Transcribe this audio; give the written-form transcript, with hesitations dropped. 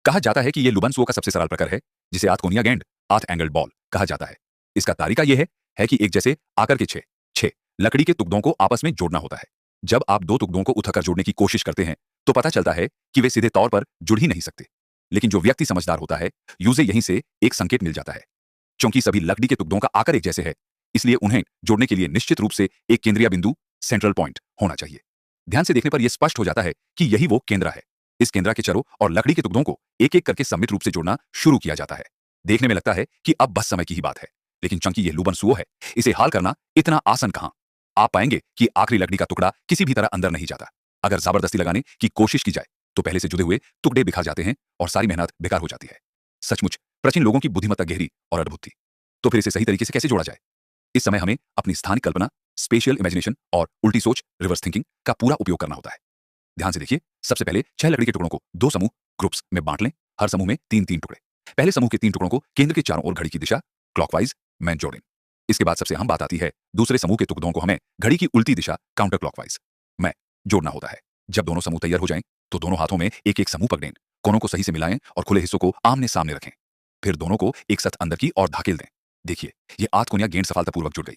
कहा जाता है कि यह लुबन सुओ का सबसे सरल प्रकार है, जिसे आठ-कोनिया गेंद, आठ एंगल्ड बॉल कहा जाता है। इसका तरीका यह है कि एक जैसे आकार के छह छह लकड़ी के टुकड़ों को आपस में जोड़ना होता है। जब आप दो टुकड़ों को उठाकर जोड़ने की कोशिश करते हैं, तो पता चलता है कि वे सीधे तौर पर जुड़ ही नहीं सकते। लेकिन जो व्यक्ति समझदार होता है, उसे यहीं से एक संकेत मिल जाता है। चूंकि सभी लकड़ी के टुकड़ों का आकार एक जैसे है, इसलिए उन्हें जोड़ने के लिए निश्चित रूप से एक केंद्रीय बिंदु, सेंट्रल पॉइंट होना चाहिए। ध्यान से देखने पर यह स्पष्ट हो जाता है कि यही वो केंद्र है। इस केंद्र के चरों और लकड़ी के टुकड़ों को एक-एक करके सममित रूप से जोड़ना शुरू किया जाता है। देखने में लगता है कि अब बस समय की ही बात है, लेकिन चूंकि यह लुबन सुओ है, इसे हल करना इतना आसान कहां। आप पाएंगे कि आखिरी लकड़ी का टुकड़ा किसी भी तरह अंदर नहीं जाता। अगर जबरदस्ती लगाने की कोशिश की जाए, तो पहले से जुड़े हुए टुकड़े बिखर जाते हैं और सारी मेहनत बेकार हो जाती है। सचमुच प्राचीन लोगों की बुद्धिमत्ता गहरी और अद्भुत थी। तो फिर इसे सही तरीके से कैसे जोड़ा जाए? इस समय हमें अपनी स्थानिक कल्पना, स्पेशियल इमेजिनेशन और उल्टी सोच, रिवर्स थिंकिंग का पूरा उपयोग करना होता है। ध्यान से देखिए, सबसे पहले 6 लकड़ी के टुकड़ों को 2 समूह ग्रुप्स में बांट लें। हर समूह में 3-3 टुकड़े। पहले समूह के 3 टुकड़ों को केंद्र के चारों ओर घड़ी की दिशा क्लॉकवाइज में जोड़ें। इसके बाद सबसे अहम बात आती है, दूसरे समूह के टुकड़ों को हमें घड़ी की उल्टी दिशा काउंटर क्लॉकवाइज में जोड़ना होता है। जब दोनों समूह तैयार हो जाएं, तो दोनों हाथों में एक-एक समूह पकड़ें, कोनों को सही से मिलाएं और खुले हिस्सों को आमने-सामने रखें। फिर दोनों को एक साथ अंदर की ओर धकेल दें। देखिए, ये आठ कोनिया गेंद सफलतापूर्वक जुड़ गई।